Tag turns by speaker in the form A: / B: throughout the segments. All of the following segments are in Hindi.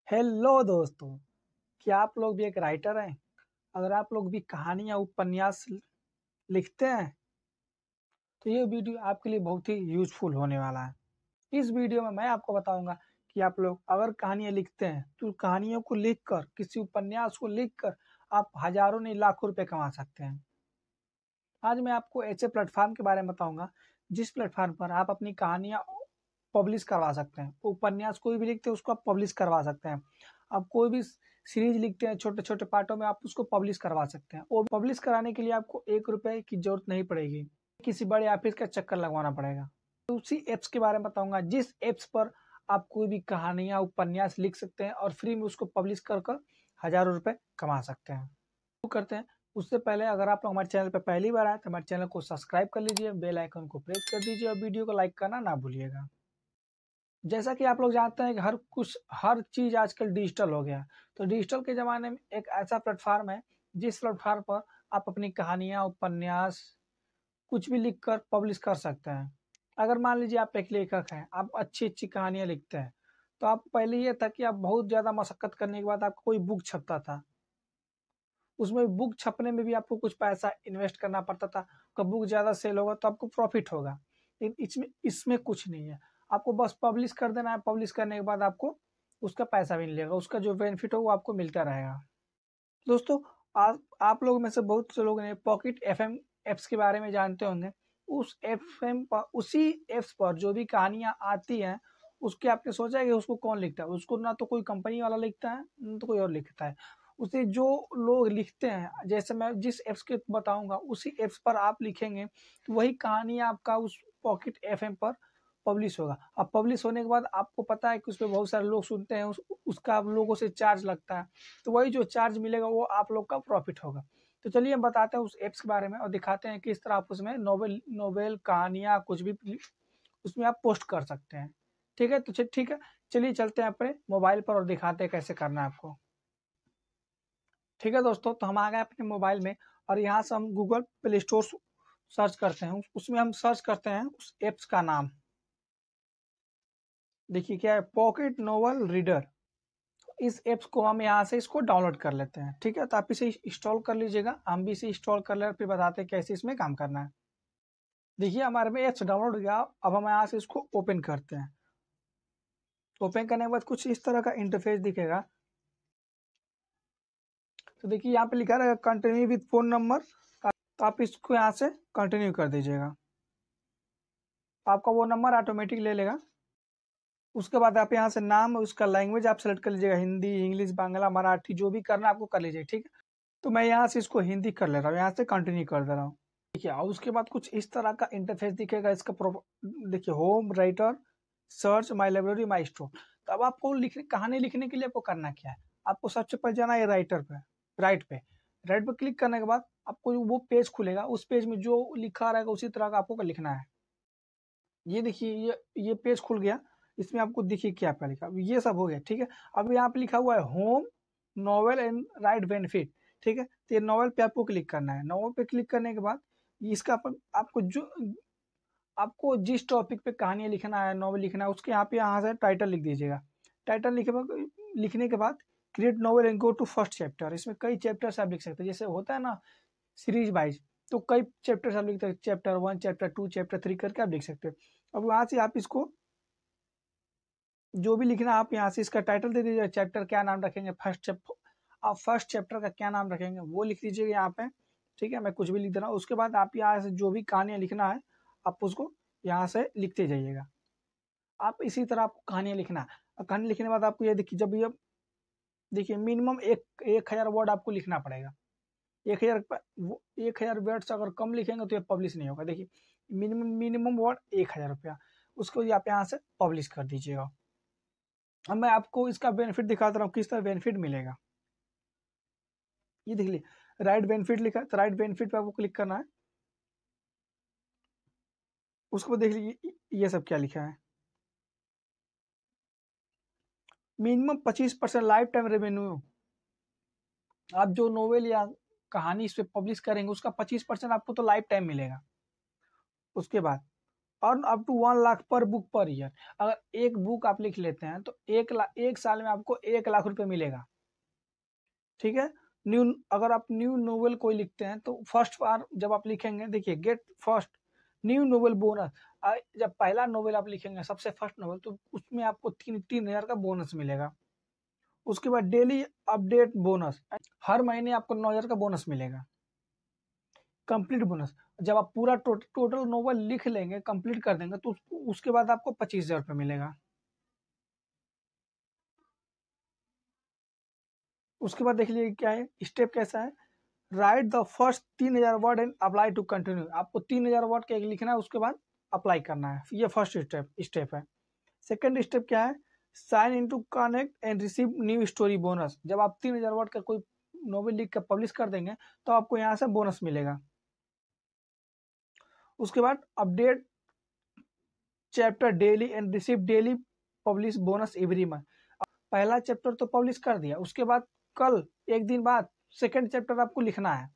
A: हेलो दोस्तों, क्या आप लोग भी एक राइटर हैं? अगर आप लोग भी कहानियाँ उपन्यास लिखते हैं तो ये वीडियो आपके लिए बहुत ही यूजफुल होने वाला है। इस वीडियो में मैं आपको बताऊंगा कि आप लोग अगर कहानियाँ लिखते हैं तो कहानियों को लिखकर, किसी उपन्यास को लिखकर आप हजारों नहीं लाखों रुपए कमा सकते हैं। आज मैं आपको ऐसे प्लेटफॉर्म के बारे में बताऊंगा जिस प्लेटफॉर्म पर आप अपनी कहानियाँ पब्लिश करवा सकते हैं। उपन्यास कोई भी लिखते हैं उसको आप पब्लिश करवा सकते हैं। आप कोई भी सीरीज लिखते हैं छोटे छोटे पार्टों में, आप उसको पब्लिश करवा सकते हैं। और पब्लिश कराने के लिए आपको 1 रुपए की जरूरत नहीं पड़ेगी, किसी बड़े ऑफिस का चक्कर लगवाना पड़ेगा। तो उसी एप्स के बारे में बताऊंगा जिस एप्स पर आप कोई भी कहानियां उपन्यास लिख सकते हैं और फ्री में उसको पब्लिश कर कर हजारों रुपए कमा सकते हैं। तो करते हैं। उससे पहले अगर आप लोग हमारे चैनल पर पहली बार आए तो हमारे चैनल को सब्सक्राइब कर लीजिए, बेल आइकन को प्रेस कर दीजिए और वीडियो को लाइक करना ना भूलिएगा। जैसा कि आप लोग जानते हैं कि हर चीज आजकल डिजिटल हो गया है। तो डिजिटल के जमाने में एक ऐसा प्लेटफॉर्म है जिस प्लेटफॉर्म पर आप अपनी कहानियां उपन्यास कुछ भी लिखकर पब्लिश कर सकते हैं। अगर मान लीजिए आप एक लेखक हैं, आप अच्छी अच्छी कहानियां लिखते हैं, तो आप पहले ये था कि आप बहुत ज्यादा मशक्कत करने के बाद आपको कोई बुक छपता था। उसमें बुक छपने में भी आपको कुछ पैसा इन्वेस्ट करना पड़ता था। कब बुक ज्यादा सेल होगा तो आपको प्रॉफिट होगा, लेकिन इसमें इसमें कुछ नहीं है। आपको बस पब्लिश कर देना है, पब्लिश करने के बाद आपको उसका पैसा भी मिलेगा, उसका जो बेनिफिट हो वो आपको मिलता रहेगा। दोस्तों, आप लोग में से बहुत से लोग ने पॉकेट एफएम एप्स के बारे में जानते होंगे। उस एफएम पर, उसी एप्स पर जो भी कहानियां आती हैं उसके आपने सोचा है कि उसको कौन लिखता है? उसको ना तो कोई कंपनी वाला लिखता है ना तो कोई और लिखता है। उसे जो लोग लिखते हैं, जैसे मैं जिस एप्स के बताऊंगा उसी एप्स पर आप लिखेंगे तो वही कहानी आपका उस पॉकेट एफएम पर पब्लिश होगा। अब पब्लिश होने के बाद आपको पता है कि उस पर बहुत सारे लोग सुनते हैं, उसका आप लोगों से चार्ज लगता है। तो वही जो चार्ज मिलेगा वो आप लोग का प्रॉफिट होगा। तो चलिए हम बताते हैं उस एप्स के बारे में और दिखाते हैं किस तरह आप उसमें नोवेल नोवेल कहानियां कुछ भी उसमें आप पोस्ट कर सकते हैं। ठीक है, तो ठीक है, चलिए चलते हैं अपने मोबाइल पर और दिखाते हैं कैसे करना है आपको। ठीक है दोस्तों, तो हम आ गए अपने मोबाइल में और यहाँ से हम गूगल प्ले स्टोर सर्च करते हैं। उसमें हम सर्च करते हैं उस एप्स का नाम। देखिए क्या है, पॉकेट नोवेल रीडर। इस एप्स को हम यहाँ से इसको डाउनलोड कर लेते हैं। ठीक है, तो आप इसे इंस्टॉल कर लीजिएगा। हम भी इसे इंस्टॉल कर ले, फिर बताते हैं कैसे इसमें काम करना है। देखिए हमारे में एप्स डाउनलोड हो गया। अब हम यहाँ से इसको ओपन करते हैं। ओपन करने के बाद कुछ इस तरह का इंटरफेस दिखेगा। तो देखिए यहाँ पे लिखा रहेगा कंटिन्यू विद फोन नंबर। तो आप इसको यहाँ से कंटिन्यू कर दीजिएगा, आपका वो नंबर ऑटोमेटिक ले लेगा। उसके बाद आप यहाँ से नाम, उसका लैंग्वेज आप सेलेक्ट कर लीजिएगा, हिंदी इंग्लिश बांग्ला मराठी जो भी करना है आपको कर लीजिए। ठीक है, तो मैं यहाँ से इसको हिंदी कर ले रहा हूँ, यहाँ से कंटिन्यू कर दे रहा हूँ। देखिए और उसके बाद कुछ इस तरह का इंटरफेस दिखेगा इसका। देखिए होम, राइटर, सर्च, माई लाइब्रेरी, माई स्टोर। तो अब आपको कहानी लिखने के लिए आपको करना क्या है? आपको सबसे पहले जाना है राइटर पे, राइट पे। राइट पे क्लिक करने के बाद आपको वो पेज खुलेगा। उस पेज में जो लिखा रहेगा उसी तरह का आपको लिखना है। ये देखिए ये पेज खुल गया। इसमें आपको देखिए क्या आपका लिखा, ये सब हो गया। ठीक है, अब यहाँ पे लिखा हुआ है home novel and right benefit. ठीक है, तो ये नॉवेल पे आपको क्लिक करना है। नॉवेल पे क्लिक करने के बाद इसका आपको जिस टॉपिक पे कहानियां लिखना है, नॉवेल लिखना है, उसके यहाँ से टाइटल लिख दीजिएगा। टाइटल लिखने के बाद create novel and go to first chapter. इसमें कई चैप्टर्स आप लिख सकते हैं, जैसे होता है ना सीरीज वाइज। तो कई चैप्टर्स आप लिखते हैं, चैप्टर 1, चैप्टर 2, चैप्टर 3 करके आप लिख सकते हैं। अब वहां से आप इसको जो भी लिखना आप यहाँ से इसका टाइटल दे दीजिए। चैप्टर क्या नाम रखेंगे, आप फर्स्ट चैप्टर का क्या नाम रखेंगे वो लिख दीजिएगा यहाँ पे। ठीक है, मैं कुछ भी लिख दे रहा हूँ। उसके बाद आप यहाँ से जो भी कहानियां लिखना है आप उसको यहाँ से लिखते जाइएगा। आप इसी तरह आपको कहानियां लिखना है। कहानी लिखने के बाद आपको ये देखिए, जब ये देखिए मिनिमम 1000 वर्ड आपको लिखना पड़ेगा। 1000 वर्ड्स अगर कम लिखेंगे तो ये पब्लिश नहीं होगा। देखिए मिनिमम वर्ड 1000 रुपया, उसको आप यहाँ से पब्लिश कर दीजिएगा। अब मैं आपको इसका बेनिफिट दिखाता रहा हूँ किस तरह बेनिफिट मिलेगा। ये देख लीजिए राइट बेनिफिट लिखा है, तो राइट बेनिफिट पे आपको क्लिक करना है। उसको देख लीजिए ये सब क्या लिखा है। Minimum 25% life time revenue. आप जो नोवेल या कहानी इस पे पब्लिश करेंगे उसका 25% आपको तो लाइफ टाइम मिलेगा। उसके बाद अर्न अप टू 1 लाख पर बुक पर ईयर। अगर एक बुक आप लिख लेते हैं तो 1 साल में आपको 1 लाख रुपए मिलेगा। ठीक है। अगर आप न्यू नोवेल कोई लिखते हैं तो फर्स्ट बार जब आप लिखेंगे, देखिए get first new novel bonus, जब पहला नोवेल आप लिखेंगे सबसे फर्स्ट नोवेल, तो उसमें आपको 3,000 का बोनस मिलेगा। उसके बाद डेली अपडेट बोनस, हर महीने आपको 9,000 का बोनस मिलेगा। कंप्लीट बोनस, जब आप पूरा टोटल नोवेल लिख लेंगे, कंप्लीट कर देंगे, तो उसके बाद आपको 25,000 रुपये मिलेगा। उसके बाद देख लीजिए क्या है स्टेप, कैसा है। Write the first 3,000 word and apply to continue. आपको 3,000 वर्ड का एक लिखना है, उसके बाद अप्लाई करना है। ये फर्स्ट स्टेप है। सेकंड स्टेप क्या है, sign in to connect and receive new story bonus. जब आप 3,000 वर्ड का कोई नोवेल लिख कर पब्लिश कर देंगे तो आपको यहाँ से बोनस मिलेगा। उसके बाद update chapter daily and receive daily publish bonus every month. पहला चैप्टर तो पब्लिश कर दिया, उसके बाद कल एक दिन बाद सेकंड चैप्टर आपको लिखना है।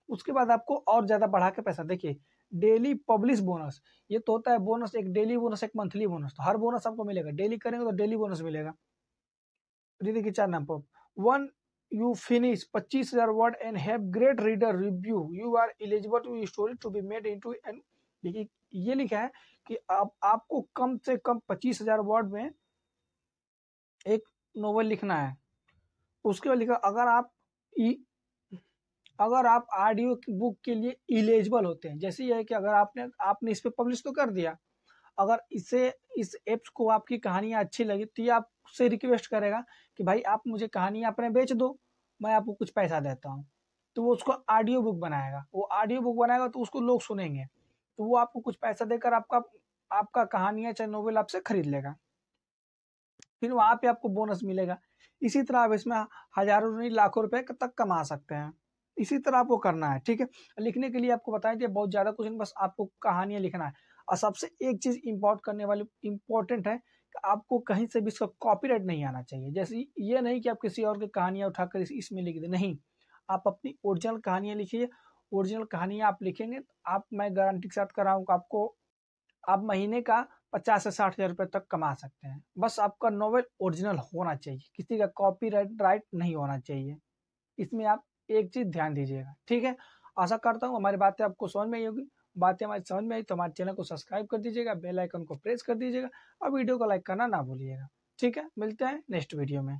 A: उसके बाद आपको और ज्यादा बढ़ा के पैसा, देखिए डेली पब्लिश बोनस, ये तो होता है बोनस, एक डेली बोनस एक मंथली बोनस। तो हर बोनस आपको मिलेगा, डेली करेंगे तो डेली बोनस मिलेगा। देखिए 4 number, one you finish 25,000 word and have great reader review, you are eligible to story to be made into an. देखिए ये लिखा है कि आपको कम से कम 25,000 वर्ड में एक नोवेल लिखना है। उसके बाद लिखा अगर आप ऑडियो बुक के लिए इलिजिबल होते हैं, जैसे ये है कि अगर आपने इस पे पब्लिश तो कर दिया, अगर इस एप्स को आपकी कहानियां अच्छी लगी तो ये आपसे रिक्वेस्ट करेगा कि भाई आप मुझे कहानियां अपने बेच दो, मैं आपको कुछ पैसा देता हूँ। तो वो उसको ऑडियो बुक बनाएगा, वो ऑडियो बुक बनाएगा तो उसको लोग सुनेंगे, तो वो आपको कुछ पैसा देकर आपका कहानियां चाहे नोवेल आपसे खरीद लेगा, फिर वहां पे आपको बोनस मिलेगा। इसी तरह आप इसमें हजारों नहीं लाखों रुपए तक कमा सकते हैं। इसी तरह आपको करना है। ठीक है। लिखने के लिए आपको बताएं कि बहुत ज्यादा कुछ नहीं, बस आपको कहानियां लिखना है। और सबसे एक चीज इम्पोर्टेंट है कि आपको कहीं से भी इसका कॉपीराइट नहीं आना चाहिए। जैसे ये नहीं कि आप किसी और की कहानियां उठाकर इसमें लिख दें, नहीं, आप अपनी ओरिजिनल कहानियां लिखिए। ओरिजिनल कहानियां आप लिखेंगे तो मैं गारंटी के साथ कर रहा हूँ आपको, आप महीने का 50 से 60 हजार रुपए तक कमा सकते हैं। बस आपका नॉवेल ओरिजिनल होना चाहिए, किसी का कॉपीराइट नहीं होना चाहिए। इसमें आप एक चीज ध्यान दीजिएगा। ठीक है। आशा करता हूँ हमारी बातें आपको समझ में आई होगी। बातें हमारी समझ में आई तो हमारे चैनल को सब्सक्राइब कर दीजिएगा, बेल आइकन को प्रेस कर दीजिएगा और वीडियो को लाइक करना ना भूलिएगा। ठीक है, मिलते हैं नेक्स्ट वीडियो में।